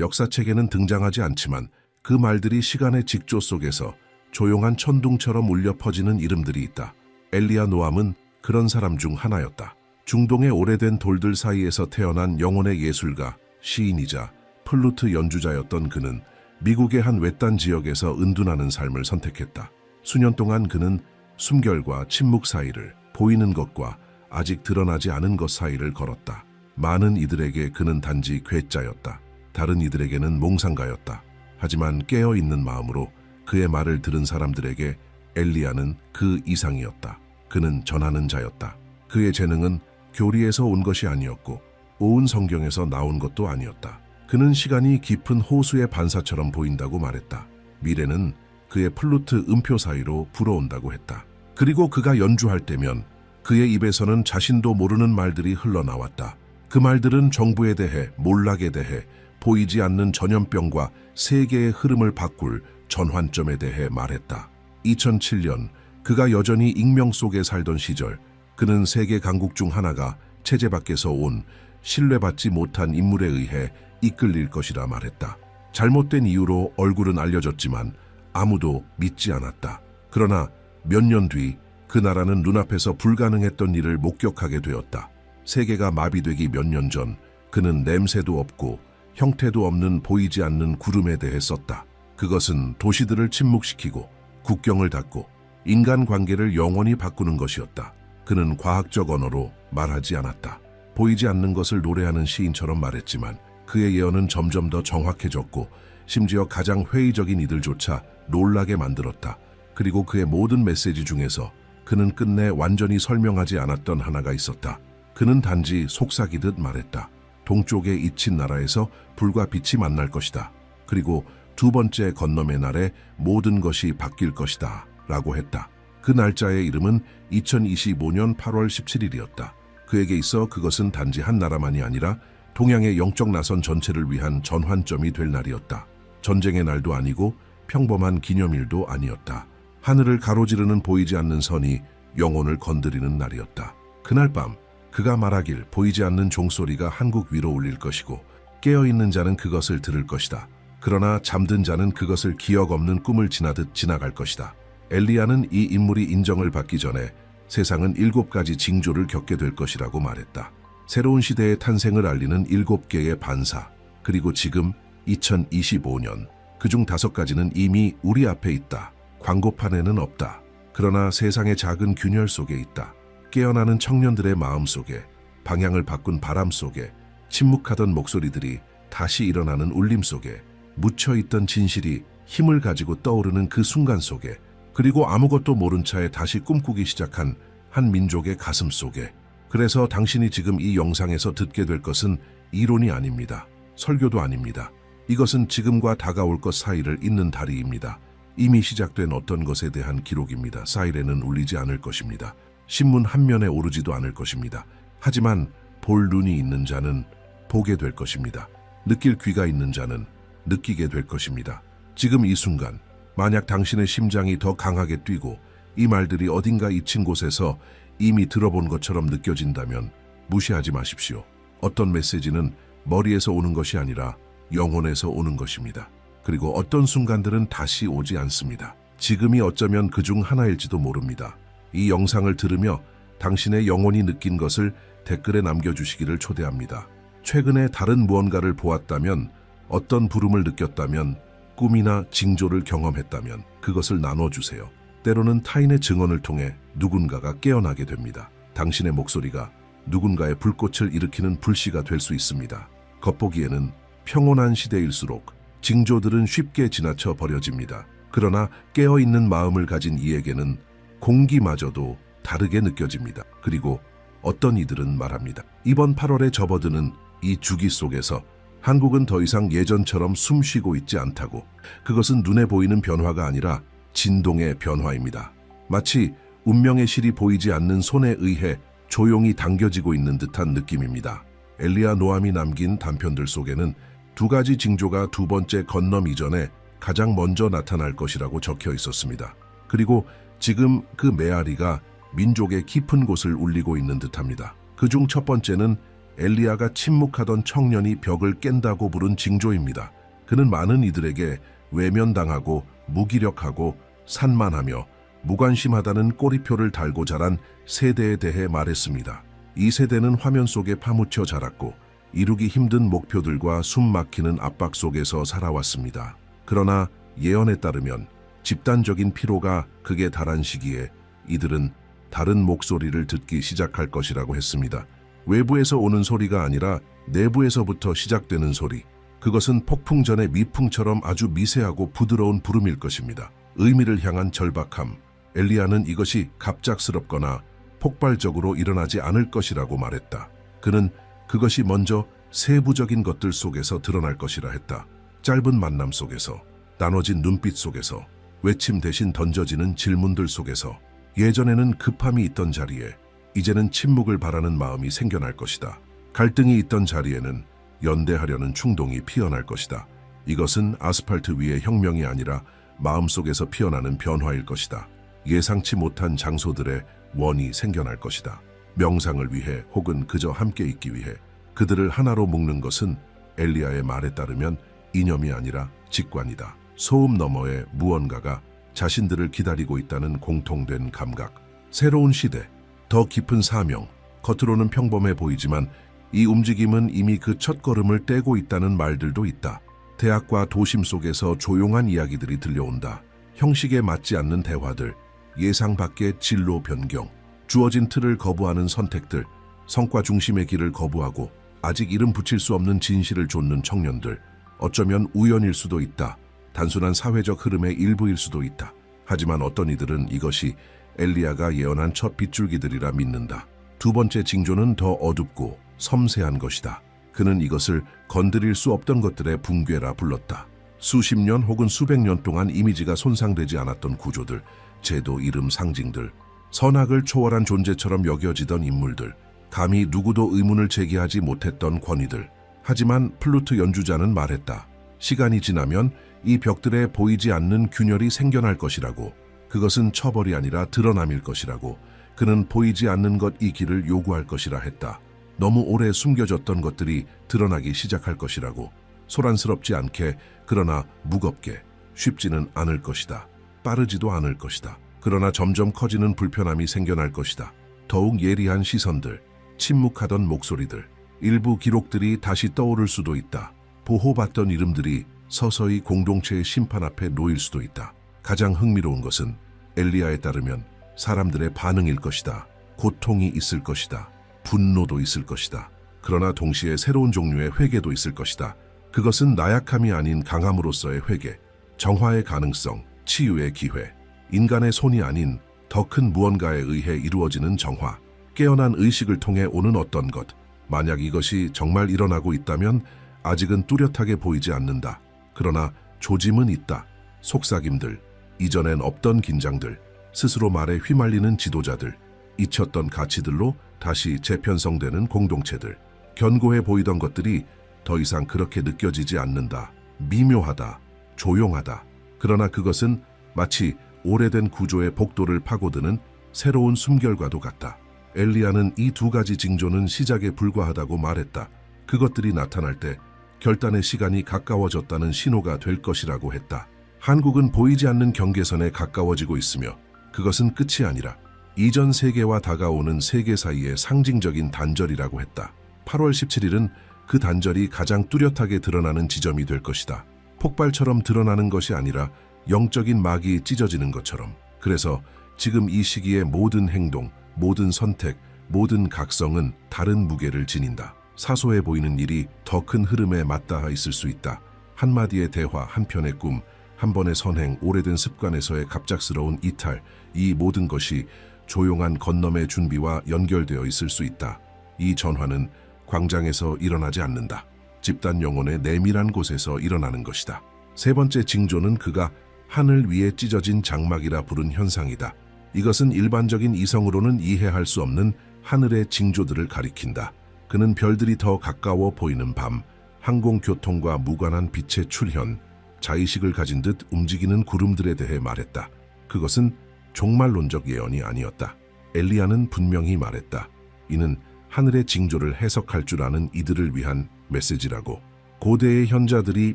역사책에는 등장하지 않지만 그 말들이 시간의 직조 속에서 조용한 천둥처럼 울려 퍼지는 이름들이 있다. 엘리야 노암은 그런 사람 중 하나였다. 중동의 오래된 돌들 사이에서 태어난 영혼의 예술가, 시인이자 플루트 연주자였던 그는 미국의 한 외딴 지역에서 은둔하는 삶을 선택했다. 수년 동안 그는 숨결과 침묵 사이를, 보이는 것과 아직 드러나지 않은 것 사이를 걸었다. 많은 이들에게 그는 단지 괴짜였다. 다른 이들에게는 몽상가였다. 하지만 깨어있는 마음으로 그의 말을 들은 사람들에게 엘리야는 그 이상이었다. 그는 전하는 자였다. 그의 재능은 교리에서 온 것이 아니었고 온 성경에서 나온 것도 아니었다. 그는 시간이 깊은 호수의 반사처럼 보인다고 말했다. 미래는 그의 플루트 음표 사이로 불어온다고 했다. 그리고 그가 연주할 때면 그의 입에서는 자신도 모르는 말들이 흘러나왔다. 그 말들은 정부에 대해, 몰락에 대해, 보이지 않는 전염병과 세계의 흐름을 바꿀 전환점에 대해 말했다. 2007년 그가 여전히 익명 속에 살던 시절, 그는 세계 강국 중 하나가 체제 밖에서 온 신뢰받지 못한 인물에 의해 이끌릴 것이라 말했다. 잘못된 이유로 얼굴은 알려졌지만 아무도 믿지 않았다. 그러나 몇 년 뒤 그 나라는 눈앞에서 불가능했던 일을 목격하게 되었다. 세계가 마비되기 몇 년 전 그는 냄새도 없고 형태도 없는 보이지 않는 구름에 대해 썼다. 그것은 도시들을 침묵시키고 국경을 닫고 인간관계를 영원히 바꾸는 것이었다. 그는 과학적 언어로 말하지 않았다. 보이지 않는 것을 노래하는 시인처럼 말했지만 그의 예언은 점점 더 정확해졌고 심지어 가장 회의적인 이들조차 놀라게 만들었다. 그리고 그의 모든 메시지 중에서 그는 끝내 완전히 설명하지 않았던 하나가 있었다. 그는 단지 속삭이듯 말했다. 동쪽에 잊힌 나라에서 불과 빛이 만날 것이다. 그리고 두 번째 건너의 날에 모든 것이 바뀔 것이다. 라고 했다. 그 날짜의 이름은 2025년 8월 17일이었다. 그에게 있어 그것은 단지 한 나라만이 아니라 동양의 영적 나선 전체를 위한 전환점이 될 날이었다. 전쟁의 날도 아니고 평범한 기념일도 아니었다. 하늘을 가로지르는 보이지 않는 선이 영혼을 건드리는 날이었다. 그날 밤 그가 말하길 보이지 않는 종소리가 한국 위로 울릴 것이고 깨어있는 자는 그것을 들을 것이다. 그러나 잠든 자는 그것을 기억 없는 꿈을 지나듯 지나갈 것이다. 엘리야는 이 인물이 인정을 받기 전에 세상은 7가지 징조를 겪게 될 것이라고 말했다. 새로운 시대의 탄생을 알리는 7개의 반사, 그리고 지금 2025년 그중 5가지는 이미 우리 앞에 있다. 광고판에는 없다. 그러나 세상의 작은 균열 속에 있다. 깨어나는 청년들의 마음 속에, 방향을 바꾼 바람 속에, 침묵하던 목소리들이 다시 일어나는 울림 속에, 묻혀있던 진실이 힘을 가지고 떠오르는 그 순간 속에, 그리고 아무것도 모른 차에 다시 꿈꾸기 시작한 한 민족의 가슴 속에. 그래서 당신이 지금 이 영상에서 듣게 될 것은 이론이 아닙니다. 설교도 아닙니다. 이것은 지금과 다가올 것 사이를 잇는 다리입니다. 이미 시작된 어떤 것에 대한 기록입니다. 사이렌은 울리지 않을 것입니다. 신문 한 면에 오르지도 않을 것입니다. 하지만 볼 눈이 있는 자는 보게 될 것입니다. 느낄 귀가 있는 자는 느끼게 될 것입니다. 지금 이 순간, 만약 당신의 심장이 더 강하게 뛰고 이 말들이 어딘가 잊힌 곳에서 이미 들어본 것처럼 느껴진다면 무시하지 마십시오. 어떤 메시지는 머리에서 오는 것이 아니라 영혼에서 오는 것입니다. 그리고 어떤 순간들은 다시 오지 않습니다. 지금이 어쩌면 그중 하나일지도 모릅니다. 이 영상을 들으며 당신의 영혼이 느낀 것을 댓글에 남겨주시기를 초대합니다. 최근에 다른 무언가를 보았다면, 어떤 부름을 느꼈다면, 꿈이나 징조를 경험했다면 그것을 나눠주세요. 때로는 타인의 증언을 통해 누군가가 깨어나게 됩니다. 당신의 목소리가 누군가의 불꽃을 일으키는 불씨가 될 수 있습니다. 겉보기에는 평온한 시대일수록 징조들은 쉽게 지나쳐 버려집니다. 그러나 깨어있는 마음을 가진 이에게는 공기마저도 다르게 느껴집니다. 그리고 어떤 이들은 말합니다. 이번 8월에 접어드는 이 주기 속에서 한국은 더 이상 예전처럼 숨쉬고 있지 않다고. 그것은 눈에 보이는 변화가 아니라 진동의 변화입니다. 마치 운명의 실이 보이지 않는 손에 의해 조용히 당겨지고 있는 듯한 느낌입니다. 엘리야 노암이 남긴 단편들 속에는 2가지 징조가 두 번째 건넘 이전에 가장 먼저 나타날 것이라고 적혀 있었습니다. 그리고 지금 그 메아리가 민족의 깊은 곳을 울리고 있는 듯합니다. 그중 첫 번째는 엘리야가 침묵하던 청년이 벽을 깬다고 부른 징조입니다. 그는 많은 이들에게 외면당하고 무기력하고 산만하며 무관심하다는 꼬리표를 달고 자란 세대에 대해 말했습니다. 이 세대는 화면 속에 파묻혀 자랐고 이루기 힘든 목표들과 숨막히는 압박 속에서 살아왔습니다. 그러나 예언에 따르면 집단적인 피로가 극에 달한 시기에 이들은 다른 목소리를 듣기 시작할 것이라고 했습니다. 외부에서 오는 소리가 아니라 내부에서부터 시작되는 소리. 그것은 폭풍 전의 미풍처럼 아주 미세하고 부드러운 부름일 것입니다. 의미를 향한 절박함. 엘리야는 이것이 갑작스럽거나 폭발적으로 일어나지 않을 것이라고 말했다. 그는 그것이 먼저 세부적인 것들 속에서 드러날 것이라 했다. 짧은 만남 속에서, 나눠진 눈빛 속에서, 외침 대신 던져지는 질문들 속에서, 예전에는 급함이 있던 자리에 이제는 침묵을 바라는 마음이 생겨날 것이다. 갈등이 있던 자리에는 연대하려는 충동이 피어날 것이다. 이것은 아스팔트 위의 혁명이 아니라 마음속에서 피어나는 변화일 것이다. 예상치 못한 장소들의 원이 생겨날 것이다. 명상을 위해 혹은 그저 함께 있기 위해 그들을 하나로 묶는 것은 엘리야의 말에 따르면 이념이 아니라 직관이다. 소음 너머에 무언가가 자신들을 기다리고 있다는 공통된 감각. 새로운 시대, 더 깊은 사명. 겉으로는 평범해 보이지만 이 움직임은 이미 그 첫걸음을 떼고 있다는 말들도 있다. 대학과 도심 속에서 조용한 이야기들이 들려온다. 형식에 맞지 않는 대화들, 예상 밖의 진로 변경, 주어진 틀을 거부하는 선택들, 성과 중심의 길을 거부하고 아직 이름 붙일 수 없는 진실을 좇는 청년들. 어쩌면 우연일 수도 있다. 단순한 사회적 흐름의 일부일 수도 있다. 하지만 어떤 이들은 이것이 엘리야가 예언한 첫 빗줄기들이라 믿는다. 두 번째 징조는 더 어둡고 섬세한 것이다. 그는 이것을 건드릴 수 없던 것들의 붕괴라 불렀다. 수십 년 혹은 수백 년 동안 이미지가 손상되지 않았던 구조들, 제도, 이름, 상징들, 선악을 초월한 존재처럼 여겨지던 인물들, 감히 누구도 의문을 제기하지 못했던 권위들. 하지만 플루트 연주자는 말했다. 시간이 지나면 이 벽들에 보이지 않는 균열이 생겨날 것이라고. 그것은 처벌이 아니라 드러남일 것이라고. 그는 보이지 않는 것 이 길을 요구할 것이라 했다. 너무 오래 숨겨졌던 것들이 드러나기 시작할 것이라고. 소란스럽지 않게, 그러나 무겁게. 쉽지는 않을 것이다. 빠르지도 않을 것이다. 그러나 점점 커지는 불편함이 생겨날 것이다. 더욱 예리한 시선들, 침묵하던 목소리들, 일부 기록들이 다시 떠오를 수도 있다. 보호받던 이름들이 서서히 공동체의 심판 앞에 놓일 수도 있다. 가장 흥미로운 것은 엘리야에 따르면 사람들의 반응일 것이다. 고통이 있을 것이다. 분노도 있을 것이다. 그러나 동시에 새로운 종류의 회개도 있을 것이다. 그것은 나약함이 아닌 강함으로서의 회개, 정화의 가능성, 치유의 기회, 인간의 손이 아닌 더 큰 무언가에 의해 이루어지는 정화, 깨어난 의식을 통해 오는 어떤 것. 만약 이것이 정말 일어나고 있다면 아직은 뚜렷하게 보이지 않는다. 그러나 조짐은 있다. 속삭임들, 이전엔 없던 긴장들, 스스로 말에 휘말리는 지도자들, 잊혔던 가치들로 다시 재편성되는 공동체들. 견고해 보이던 것들이 더 이상 그렇게 느껴지지 않는다. 미묘하다. 조용하다. 그러나 그것은 마치 오래된 구조의 복도를 파고드는 새로운 숨결과도 같다. 엘리야는 이 두 가지 징조는 시작에 불과하다고 말했다. 그것들이 나타날 때 결단의 시간이 가까워졌다는 신호가 될 것이라고 했다. 한국은 보이지 않는 경계선에 가까워지고 있으며 그것은 끝이 아니라 이전 세계와 다가오는 세계 사이의 상징적인 단절이라고 했다. 8월 17일은 그 단절이 가장 뚜렷하게 드러나는 지점이 될 것이다. 폭발처럼 드러나는 것이 아니라 영적인 막이 찢어지는 것처럼. 그래서 지금 이 시기의 모든 행동, 모든 선택, 모든 각성은 다른 무게를 지닌다. 사소해 보이는 일이 더 큰 흐름에 맞닿아 있을 수 있다. 한마디의 대화, 한편의 꿈, 한 번의 선행, 오래된 습관에서의 갑작스러운 이탈, 이 모든 것이 조용한 건너의 준비와 연결되어 있을 수 있다. 이 전환은 광장에서 일어나지 않는다. 집단 영혼의 내밀한 곳에서 일어나는 것이다. 세 번째 징조는 그가 하늘 위에 찢어진 장막이라 부른 현상이다. 이것은 일반적인 이성으로는 이해할 수 없는 하늘의 징조들을 가리킨다. 그는 별들이 더 가까워 보이는 밤, 항공교통과 무관한 빛의 출현, 자의식을 가진 듯 움직이는 구름들에 대해 말했다. 그것은 종말론적 예언이 아니었다. 엘리야는 분명히 말했다. 이는 하늘의 징조를 해석할 줄 아는 이들을 위한 메시지라고. 고대의 현자들이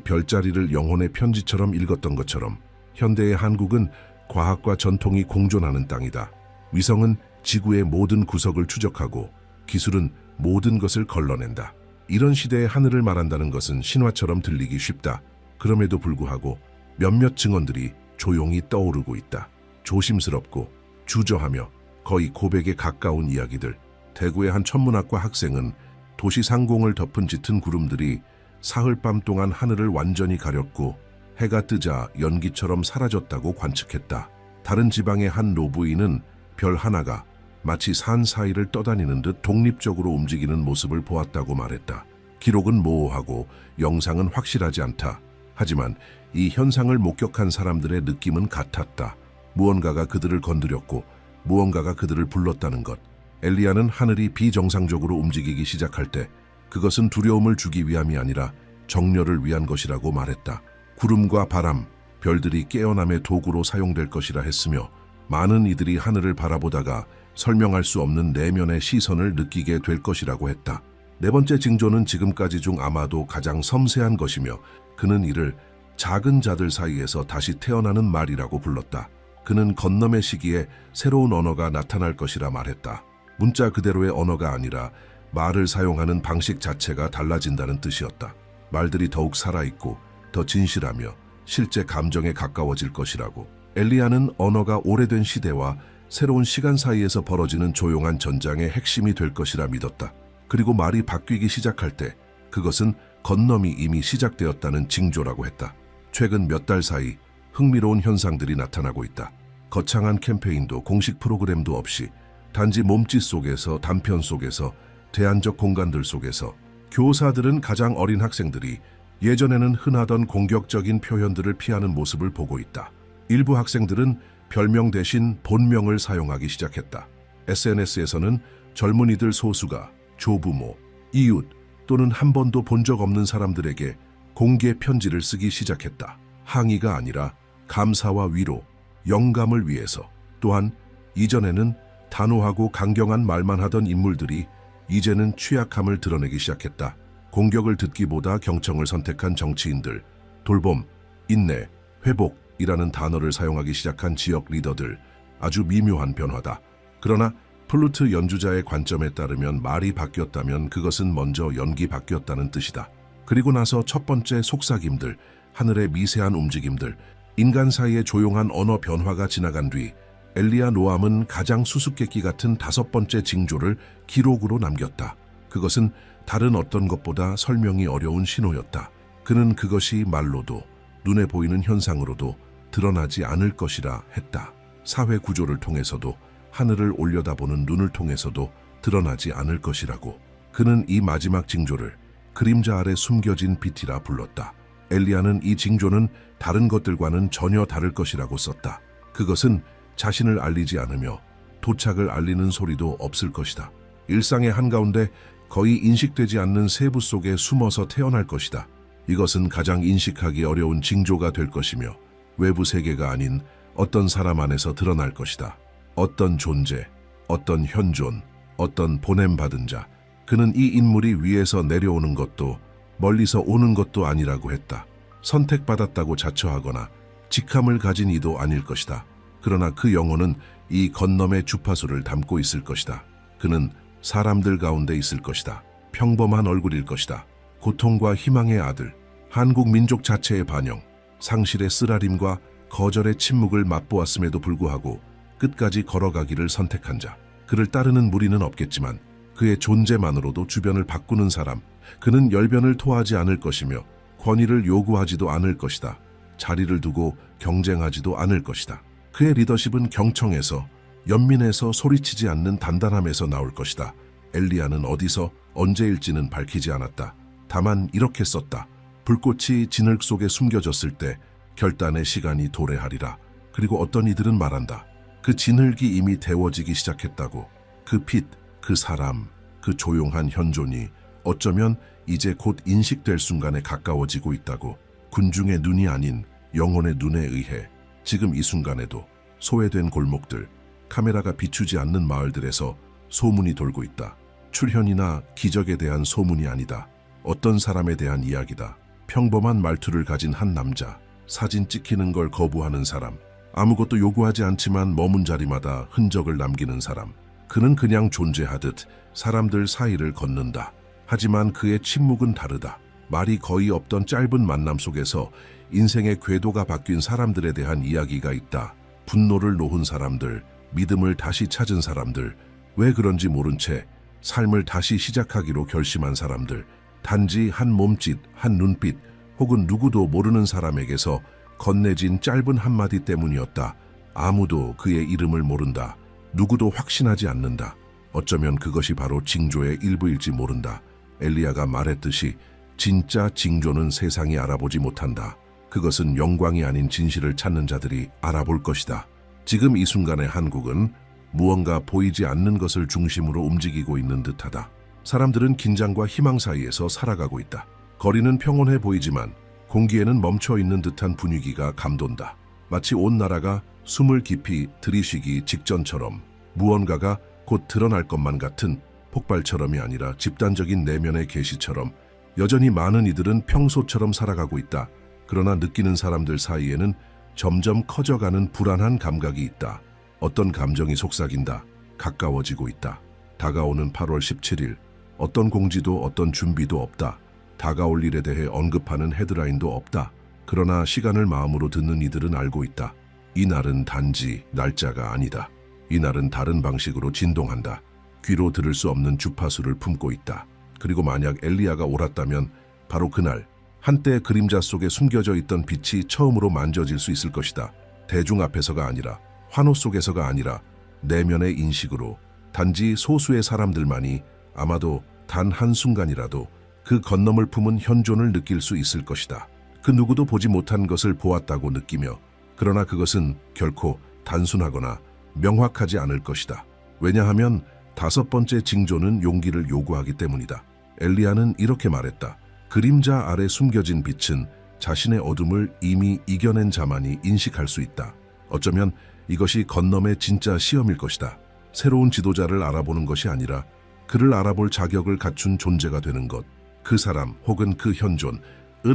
별자리를 영혼의 편지처럼 읽었던 것처럼 현대의 한국은 과학과 전통이 공존하는 땅이다. 위성은 지구의 모든 구석을 추적하고 기술은 모든 것을 걸러낸다. 이런 시대의 하늘을 말한다는 것은 신화처럼 들리기 쉽다. 그럼에도 불구하고 몇몇 증언들이 조용히 떠오르고 있다. 조심스럽고 주저하며 거의 고백에 가까운 이야기들. 대구의 한 천문학과 학생은 도시 상공을 덮은 짙은 구름들이 사흘밤 동안 하늘을 완전히 가렸고 해가 뜨자 연기처럼 사라졌다고 관측했다. 다른 지방의 한 노부인은 별 하나가 마치 산 사이를 떠다니는 듯 독립적으로 움직이는 모습을 보았다고 말했다. 기록은 모호하고 영상은 확실하지 않다. 하지만 이 현상을 목격한 사람들의 느낌은 같았다. 무언가가 그들을 건드렸고 무언가가 그들을 불렀다는 것. 엘리야는 하늘이 비정상적으로 움직이기 시작할 때 그것은 두려움을 주기 위함이 아니라 정렬을 위한 것이라고 말했다. 구름과 바람, 별들이 깨어남의 도구로 사용될 것이라 했으며 많은 이들이 하늘을 바라보다가 설명할 수 없는 내면의 시선을 느끼게 될 것이라고 했다. 네 번째 징조는 지금까지 중 아마도 가장 섬세한 것이며 그는 이를 작은 자들 사이에서 다시 태어나는 말이라고 불렀다. 그는 건너의 시기에 새로운 언어가 나타날 것이라 말했다. 문자 그대로의 언어가 아니라 말을 사용하는 방식 자체가 달라진다는 뜻이었다. 말들이 더욱 살아있고 더 진실하며 실제 감정에 가까워질 것이라고. 엘리야는 언어가 오래된 시대와 새로운 시간 사이에서 벌어지는 조용한 전장의 핵심이 될 것이라 믿었다. 그리고 말이 바뀌기 시작할 때 그것은 건nom이 이미 시작되었다는 징조라고 했다. 최근 몇 달 사이 흥미로운 현상들이 나타나고 있다. 거창한 캠페인도 공식 프로그램도 없이 단지 몸짓 속에서, 단편 속에서, 대안적 공간들 속에서 교사들은 가장 어린 학생들이 예전에는 흔하던 공격적인 표현들을 피하는 모습을 보고 있다. 일부 학생들은 별명 대신 본명을 사용하기 시작했다. SNS에서는 젊은이들 소수가 조부모, 이웃 또는 한 번도 본 적 없는 사람들에게 공개 편지를 쓰기 시작했다. 항의가 아니라 감사와 위로, 영감을 위해서. 또한 이전에는 단호하고 강경한 말만 하던 인물들이 이제는 취약함을 드러내기 시작했다. 공격을 듣기보다 경청을 선택한 정치인들, 돌봄, 인내, 회복이라는 단어를 사용하기 시작한 지역 리더들, 아주 미묘한 변화다. 그러나 플루트 연주자의 관점에 따르면 말이 바뀌었다면 그것은 먼저 연기 바뀌었다는 뜻이다. 그리고 나서 첫 번째 속삭임들, 하늘의 미세한 움직임들, 인간 사이의 조용한 언어 변화가 지나간 뒤 엘리야 노암은 가장 수수께끼 같은 다섯 번째 징조를 기록으로 남겼다. 그것은 다른 어떤 것보다 설명이 어려운 신호였다. 그는 그것이 말로도 눈에 보이는 현상으로도 드러나지 않을 것이라 했다. 사회 구조를 통해서도 하늘을 올려다보는 눈을 통해서도 드러나지 않을 것이라고. 그는 이 마지막 징조를 그림자 아래 숨겨진 빛이라 불렀다. 엘리야는 이 징조는 다른 것들과는 전혀 다를 것이라고 썼다. 그것은 자신을 알리지 않으며 도착을 알리는 소리도 없을 것이다. 일상의 한가운데 거의 인식되지 않는 세부 속에 숨어서 태어날 것이다. 이것은 가장 인식하기 어려운 징조가 될 것이며 외부 세계가 아닌 어떤 사람 안에서 드러날 것이다. 어떤 존재, 어떤 현존, 어떤 보냄받은 자. 그는 이 인물이 위에서 내려오는 것도 멀리서 오는 것도 아니라고 했다. 선택받았다고 자처하거나 직함을 가진 이도 아닐 것이다. 그러나 그 영혼은 이 건nom의 주파수를 담고 있을 것이다. 그는 사람들 가운데 있을 것이다. 평범한 얼굴일 것이다. 고통과 희망의 아들, 한국 민족 자체의 반영, 상실의 쓰라림과 거절의 침묵을 맛보았음에도 불구하고 끝까지 걸어가기를 선택한 자. 그를 따르는 무리는 없겠지만 그의 존재만으로도 주변을 바꾸는 사람. 그는 열변을 토하지 않을 것이며 권위를 요구하지도 않을 것이다. 자리를 두고 경쟁하지도 않을 것이다. 그의 리더십은 경청에서, 연민에서, 소리치지 않는 단단함에서 나올 것이다. 엘리야는 어디서 언제일지는 밝히지 않았다. 다만 이렇게 썼다. 불꽃이 진흙 속에 숨겨졌을 때 결단의 시간이 도래하리라. 그리고 어떤 이들은 말한다. 그 진흙이 이미 데워지기 시작했다고. 그 빛, 그 사람, 그 조용한 현존이 어쩌면 이제 곧 인식될 순간에 가까워지고 있다고. 군중의 눈이 아닌 영혼의 눈에 의해 지금 이 순간에도 소외된 골목들, 카메라가 비추지 않는 마을들에서 소문이 돌고 있다. 출현이나 기적에 대한 소문이 아니다. 어떤 사람에 대한 이야기다. 평범한 말투를 가진 한 남자, 사진 찍히는 걸 거부하는 사람, 아무것도 요구하지 않지만 머문 자리마다 흔적을 남기는 사람. 그는 그냥 존재하듯 사람들 사이를 걷는다. 하지만 그의 침묵은 다르다. 말이 거의 없던 짧은 만남 속에서 인생의 궤도가 바뀐 사람들에 대한 이야기가 있다. 분노를 놓은 사람들, 믿음을 다시 찾은 사람들, 왜 그런지 모른 채 삶을 다시 시작하기로 결심한 사람들, 단지 한 몸짓, 한 눈빛, 혹은 누구도 모르는 사람에게서 건네진 짧은 한마디 때문이었다. 아무도 그의 이름을 모른다. 누구도 확신하지 않는다. 어쩌면 그것이 바로 징조의 일부일지 모른다. 엘리야가 말했듯이 진짜 징조는 세상이 알아보지 못한다. 그것은 영광이 아닌 진실을 찾는 자들이 알아볼 것이다. 지금 이 순간의 한국은 무언가 보이지 않는 것을 중심으로 움직이고 있는 듯하다. 사람들은 긴장과 희망 사이에서 살아가고 있다. 거리는 평온해 보이지만 공기에는 멈춰 있는 듯한 분위기가 감돈다. 마치 온 나라가 숨을 깊이 들이쉬기 직전처럼 무언가가 곧 드러날 것만 같은 폭발처럼이 아니라 집단적인 내면의 계시처럼 여전히 많은 이들은 평소처럼 살아가고 있다. 그러나 느끼는 사람들 사이에는 점점 커져가는 불안한 감각이 있다. 어떤 감정이 속삭인다. 가까워지고 있다. 다가오는 8월 17일. 어떤 공지도 어떤 준비도 없다. 다가올 일에 대해 언급하는 헤드라인도 없다. 그러나 시간을 마음으로 듣는 이들은 알고 있다. 이 날은 단지 날짜가 아니다. 이 날은 다른 방식으로 진동한다. 귀로 들을 수 없는 주파수를 품고 있다. 그리고 만약 엘리야가 옳았다면 바로 그날 한때 그림자 속에 숨겨져 있던 빛이 처음으로 만져질 수 있을 것이다. 대중 앞에서가 아니라, 환호 속에서가 아니라 내면의 인식으로 단지 소수의 사람들만이 아마도 단 한순간이라도 그 건너물 품은 현존을 느낄 수 있을 것이다. 그 누구도 보지 못한 것을 보았다고 느끼며, 그러나 그것은 결코 단순하거나 명확하지 않을 것이다. 왜냐하면 5번째 징조는 용기를 요구하기 때문이다. 엘리야는 이렇게 말했다. 그림자 아래 숨겨진 빛은 자신의 어둠을 이미 이겨낸 자만이 인식할 수 있다. 어쩌면 이것이 건너의 진짜 시험일 것이다. 새로운 지도자를 알아보는 것이 아니라 그를 알아볼 자격을 갖춘 존재가 되는 것. 그 사람 혹은 그 현존은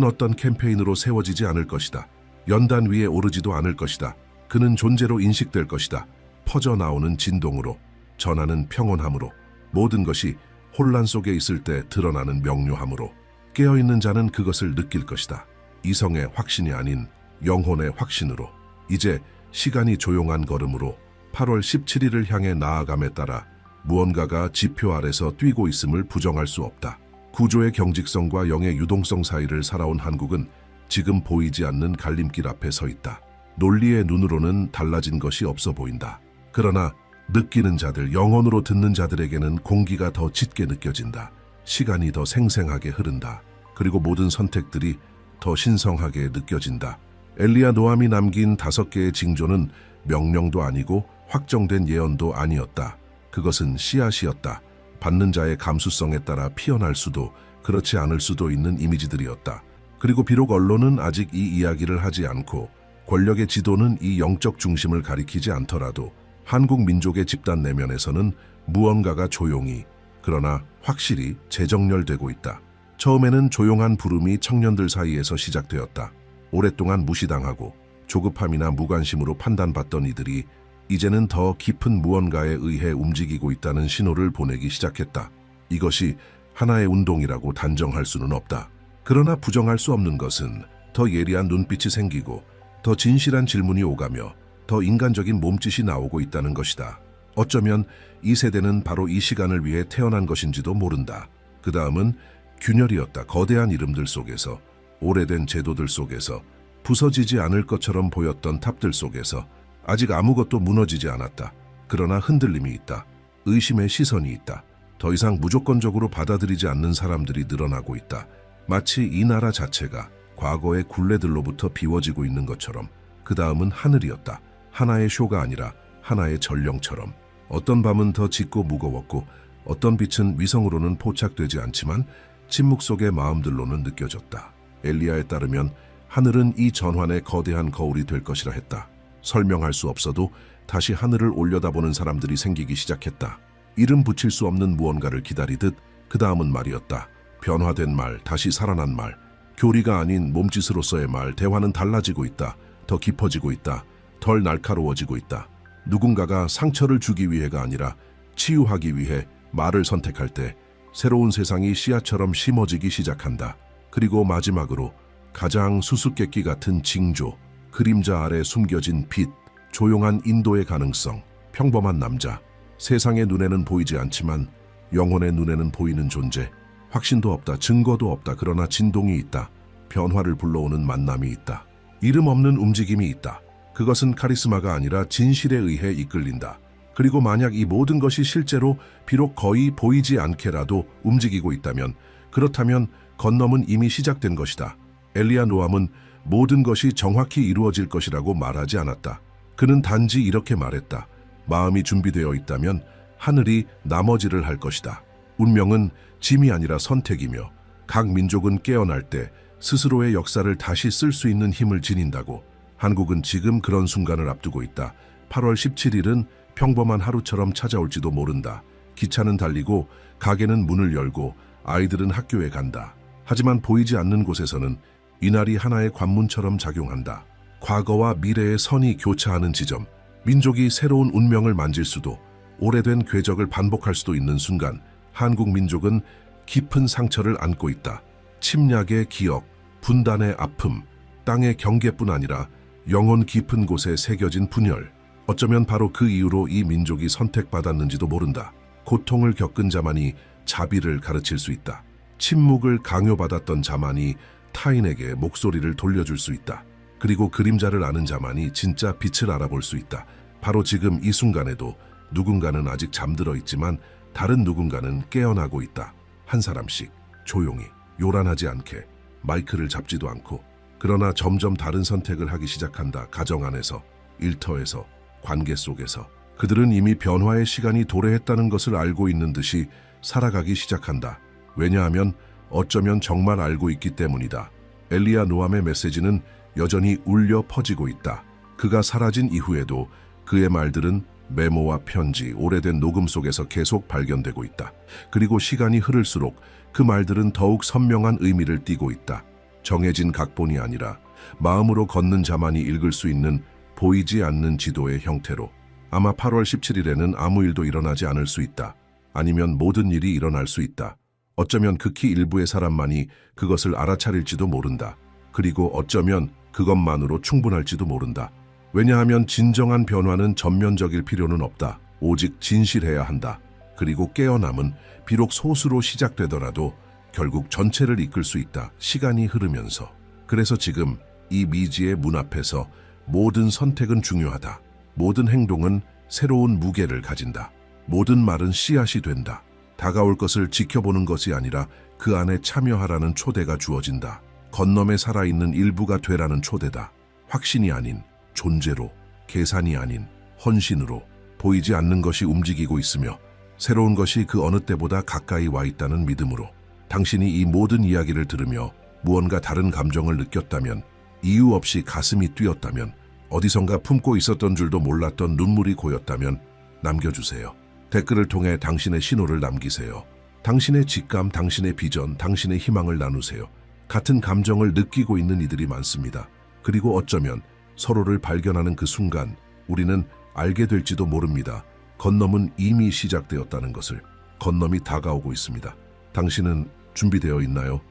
어떤 캠페인으로 세워지지 않을 것이다. 연단 위에 오르지도 않을 것이다. 그는 존재로 인식될 것이다. 퍼져나오는 진동으로, 전하는 평온함으로, 모든 것이 혼란 속에 있을 때 드러나는 명료함으로. 깨어있는 자는 그것을 느낄 것이다. 이성의 확신이 아닌 영혼의 확신으로. 이제 시간이 조용한 걸음으로 8월 17일을 향해 나아감에 따라 무언가가 지표 아래서 뛰고 있음을 부정할 수 없다. 구조의 경직성과 영의 유동성 사이를 살아온 한국은 지금 보이지 않는 갈림길 앞에 서 있다. 논리의 눈으로는 달라진 것이 없어 보인다. 그러나 느끼는 자들, 영혼으로 듣는 자들에게는 공기가 더 짙게 느껴진다. 시간이 더 생생하게 흐른다. 그리고 모든 선택들이 더 신성하게 느껴진다. 엘리야 노함이 남긴 5개의 징조는 명령도 아니고 확정된 예언도 아니었다. 그것은 씨앗이었다. 받는 자의 감수성에 따라 피어날 수도 그렇지 않을 수도 있는 이미지들이었다. 그리고 비록 언론은 아직 이 이야기를 하지 않고 권력의 지도는 이 영적 중심을 가리키지 않더라도 한국 민족의 집단 내면에서는 무언가가 조용히, 그러나 확실히 재정렬되고 있다. 처음에는 조용한 부름이 청년들 사이에서 시작되었다. 오랫동안 무시당하고 조급함이나 무관심으로 판단받던 이들이 이제는 더 깊은 무언가에 의해 움직이고 있다는 신호를 보내기 시작했다. 이것이 하나의 운동이라고 단정할 수는 없다. 그러나 부정할 수 없는 것은 더 예리한 눈빛이 생기고 더 진실한 질문이 오가며 더 인간적인 몸짓이 나오고 있다는 것이다. 어쩌면 이 세대는 바로 이 시간을 위해 태어난 것인지도 모른다. 그 다음은 균열이었다. 거대한 이름들 속에서, 오래된 제도들 속에서, 부서지지 않을 것처럼 보였던 탑들 속에서 아직 아무것도 무너지지 않았다. 그러나 흔들림이 있다. 의심의 시선이 있다. 더 이상 무조건적으로 받아들이지 않는 사람들이 늘어나고 있다. 마치 이 나라 자체가 과거의 굴레들로부터 비워지고 있는 것처럼. 그 다음은 하늘이었다. 하나의 쇼가 아니라 하나의 전령처럼. 어떤 밤은 더 짙고 무거웠고 어떤 빛은 위성으로는 포착되지 않지만 침묵 속의 마음들로는 느껴졌다. 엘리야에 따르면 하늘은 이 전환의 거대한 거울이 될 것이라 했다. 설명할 수 없어도 다시 하늘을 올려다보는 사람들이 생기기 시작했다. 이름 붙일 수 없는 무언가를 기다리듯 그 다음은 말이었다. 변화된 말, 다시 살아난 말, 교리가 아닌 몸짓으로서의 말, 대화는 달라지고 있다. 더 깊어지고 있다. 덜 날카로워지고 있다. 누군가가 상처를 주기 위해가 아니라 치유하기 위해 말을 선택할 때 새로운 세상이 씨앗처럼 심어지기 시작한다. 그리고 마지막으로 가장 수수께끼 같은 징조, 그림자 아래 숨겨진 빛, 조용한 인도의 가능성, 평범한 남자, 세상의 눈에는 보이지 않지만 영혼의 눈에는 보이는 존재, 확신도 없다, 증거도 없다, 그러나 진동이 있다. 변화를 불러오는 만남이 있다. 이름 없는 움직임이 있다. 그것은 카리스마가 아니라 진실에 의해 이끌린다. 그리고 만약 이 모든 것이 실제로 비록 거의 보이지 않게라도 움직이고 있다면, 그렇다면 건너문 이미 시작된 것이다. 엘리야 노암은 모든 것이 정확히 이루어질 것이라고 말하지 않았다. 그는 단지 이렇게 말했다. 마음이 준비되어 있다면 하늘이 나머지를 할 것이다. 운명은 짐이 아니라 선택이며 각 민족은 깨어날 때 스스로의 역사를 다시 쓸 수 있는 힘을 지닌다고. 한국은 지금 그런 순간을 앞두고 있다. 8월 17일은 평범한 하루처럼 찾아올지도 모른다. 기차는 달리고 가게는 문을 열고 아이들은 학교에 간다. 하지만 보이지 않는 곳에서는 이날이 하나의 관문처럼 작용한다. 과거와 미래의 선이 교차하는 지점, 민족이 새로운 운명을 만질 수도, 오래된 궤적을 반복할 수도 있는 순간, 한국 민족은 깊은 상처를 안고 있다. 침략의 기억, 분단의 아픔, 땅의 경계뿐 아니라 영혼 깊은 곳에 새겨진 분열. 어쩌면 바로 그 이유로 이 민족이 선택받았는지도 모른다. 고통을 겪은 자만이 자비를 가르칠 수 있다. 침묵을 강요받았던 자만이 타인에게 목소리를 돌려줄 수 있다. 그리고 그림자를 아는 자만이 진짜 빛을 알아볼 수 있다. 바로 지금 이 순간에도 누군가는 아직 잠들어 있지만 다른 누군가는 깨어나고 있다. 한 사람씩 조용히, 요란하지 않게, 마이크를 잡지도 않고, 그러나 점점 다른 선택을 하기 시작한다. 가정 안에서, 일터에서, 관계 속에서. 그들은 이미 변화의 시간이 도래했다는 것을 알고 있는 듯이 살아가기 시작한다. 왜냐하면 어쩌면 정말 알고 있기 때문이다. 엘리야 노암의 메시지는 여전히 울려 퍼지고 있다. 그가 사라진 이후에도 그의 말들은 메모와 편지, 오래된 녹음 속에서 계속 발견되고 있다. 그리고 시간이 흐를수록 그 말들은 더욱 선명한 의미를 띠고 있다. 정해진 각본이 아니라 마음으로 걷는 자만이 읽을 수 있는 보이지 않는 지도의 형태로. 아마 8월 17일에는 아무 일도 일어나지 않을 수 있다. 아니면 모든 일이 일어날 수 있다. 어쩌면 극히 일부의 사람만이 그것을 알아차릴지도 모른다. 그리고 어쩌면 그것만으로 충분할지도 모른다. 왜냐하면 진정한 변화는 전면적일 필요는 없다. 오직 진실해야 한다. 그리고 깨어남은 비록 소수로 시작되더라도 결국 전체를 이끌 수 있다. 시간이 흐르면서. 그래서 지금 이 미지의 문 앞에서 모든 선택은 중요하다. 모든 행동은 새로운 무게를 가진다. 모든 말은 씨앗이 된다. 다가올 것을 지켜보는 것이 아니라 그 안에 참여하라는 초대가 주어진다. 건너에 살아있는 일부가 되라는 초대다. 확신이 아닌 존재로, 계산이 아닌 헌신으로. 보이지 않는 것이 움직이고 있으며 새로운 것이 그 어느 때보다 가까이 와 있다는 믿음으로. 당신이 이 모든 이야기를 들으며 무언가 다른 감정을 느꼈다면, 이유 없이 가슴이 뛰었다면, 어디선가 품고 있었던 줄도 몰랐던 눈물이 고였다면 남겨주세요. 댓글을 통해 당신의 신호를 남기세요. 당신의 직감, 당신의 비전, 당신의 희망을 나누세요. 같은 감정을 느끼고 있는 이들이 많습니다. 그리고 어쩌면 서로를 발견하는 그 순간 우리는 알게 될지도 모릅니다. 건너문 이미 시작되었다는 것을. 건너이 다가오고 있습니다. 당신은 준비되어 있나요?